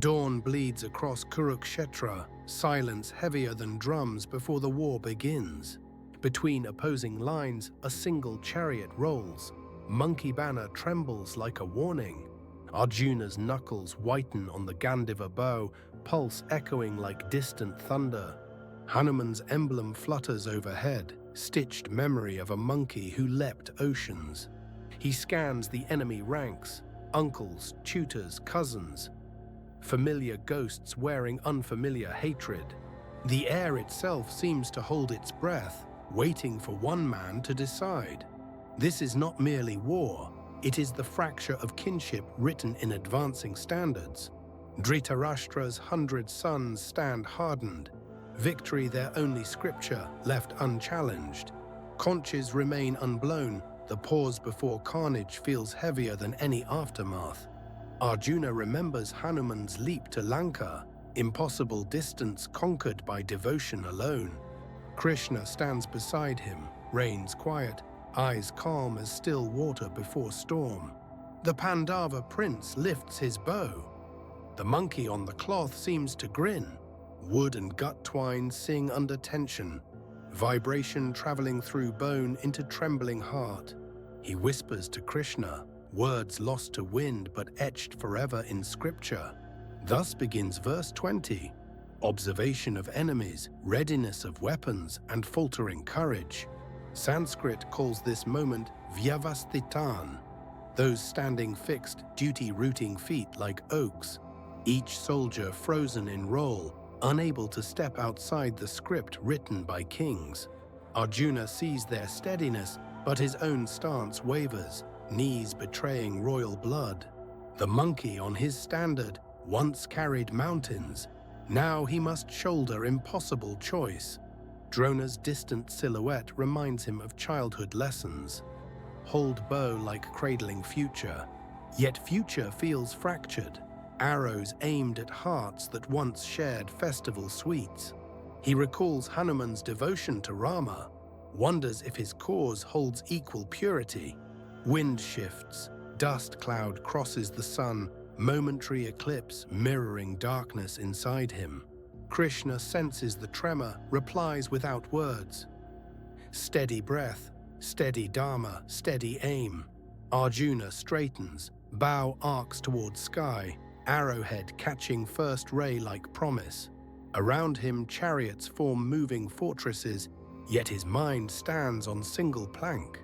Dawn bleeds across Kurukshetra, silence heavier than drums before the war begins. Between opposing lines, a single chariot rolls. Monkey banner trembles like a warning. Arjuna's knuckles whiten on the Gandiva bow, pulse echoing like distant thunder. Hanuman's emblem flutters overhead, stitched memory of a monkey who leapt oceans. He scans the enemy ranks, uncles, tutors, cousins. Familiar ghosts wearing unfamiliar hatred. The air itself seems to hold its breath, waiting for one man to decide. This is not merely war, it is the fracture of kinship written in advancing standards. Dhritarashtra's 100 sons stand hardened, victory their only scripture left unchallenged. Conches remain unblown, the pause before carnage feels heavier than any aftermath. Arjuna remembers Hanuman's leap to Lanka, impossible distance conquered by devotion alone. Krishna stands beside him, reins quiet, eyes calm as still water before storm. The Pandava prince lifts his bow. The monkey on the cloth seems to grin. Wood and gut twine sing under tension, vibration traveling through bone into trembling heart. He whispers to Krishna, words lost to wind but etched forever in scripture. Thus begins verse 20. Observation of enemies, readiness of weapons, and faltering courage. Sanskrit calls this moment vyavasthitan, those standing fixed, duty-rooting feet like oaks, each soldier frozen in role, unable to step outside the script written by kings. Arjuna sees their steadiness, but his own stance wavers, knees betraying royal blood. The monkey on his standard once carried mountains. Now he must shoulder impossible choice. Drona's distant silhouette reminds him of childhood lessons. Hold bow like cradling future. Yet future feels fractured. Arrows aimed at hearts that once shared festival sweets. He recalls Hanuman's devotion to Rama, wonders if his cause holds equal purity. Wind shifts, dust cloud crosses the sun, momentary eclipse mirroring darkness inside him. Krishna senses the tremor, replies without words. Steady breath, steady dharma, steady aim. Arjuna straightens, bow arcs toward sky, arrowhead catching first ray like promise. Around him chariots form moving fortresses, yet his mind stands on single plank.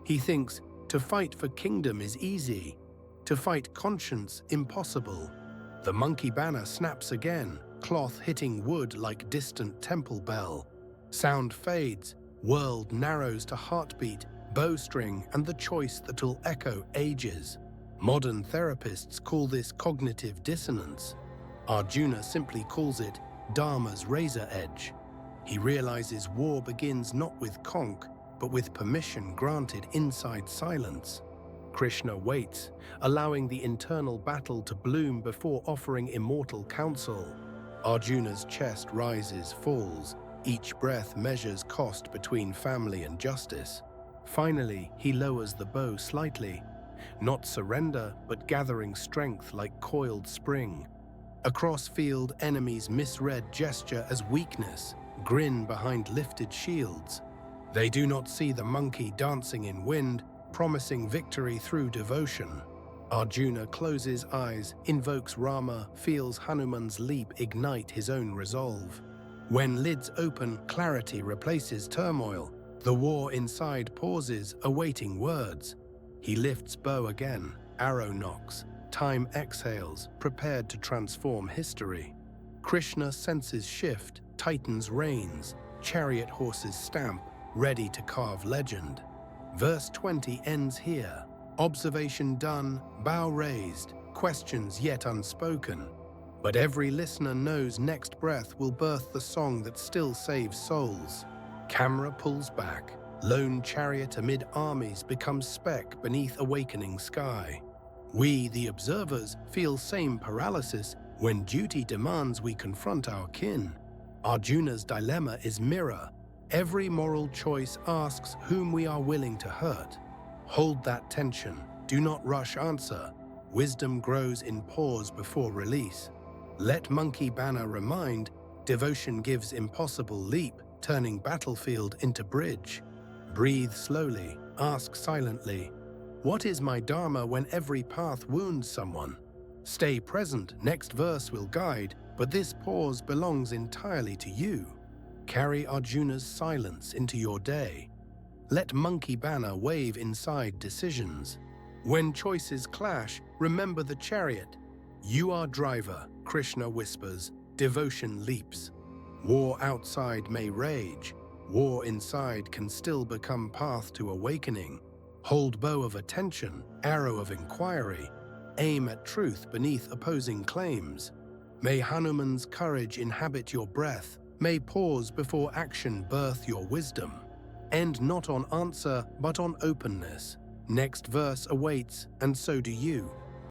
He thinks, to fight for kingdom is easy, to fight conscience impossible. The monkey banner snaps again, cloth hitting wood like distant temple bell. Sound fades, world narrows to heartbeat, bowstring, and the choice that'll echo ages. Modern therapists call this cognitive dissonance. Arjuna simply calls it Dharma's razor edge. He realizes war begins not with conk, but with permission granted inside silence. Krishna waits, allowing the internal battle to bloom before offering immortal counsel. Arjuna's chest rises, falls. Each breath measures cost between family and justice. Finally, he lowers the bow slightly. Not surrender, but gathering strength like coiled spring. Across field, enemies misread gesture as weakness, grin behind lifted shields. They do not see the monkey dancing in wind, promising victory through devotion. Arjuna closes eyes, invokes Rama, feels Hanuman's leap ignite his own resolve. When lids open, clarity replaces turmoil. The war inside pauses, awaiting words. He lifts bow again, arrow knocks. Time exhales, prepared to transform history. Krishna senses shift, tightens reins, chariot horses stamp, ready to carve legend. Verse 20 ends here. Observation done, bow raised, questions yet unspoken. But every listener knows next breath will birth the song that still saves souls. Camera pulls back. Lone chariot amid armies becomes speck beneath awakening sky. We, the observers, feel same paralysis when duty demands we confront our kin. Arjuna's dilemma is mirror. Every moral choice asks whom we are willing to hurt. Hold that tension. Do not rush answer. Wisdom grows in pause before release. Let monkey banner remind, devotion gives impossible leap, turning battlefield into bridge. Breathe slowly, ask silently, what is my dharma when every path wounds someone? Stay present, next verse will guide, but this pause belongs entirely to you. Carry Arjuna's silence into your day. Let monkey banner wave inside decisions. When choices clash, remember the chariot. You are driver, Krishna whispers, devotion leaps. War outside may rage, war inside can still become path to awakening. Hold bow of attention, arrow of inquiry, aim at truth beneath opposing claims. May Hanuman's courage inhabit your breath, may pause before action birth your wisdom. End not on answer, but on openness. Next verse awaits, and so do you.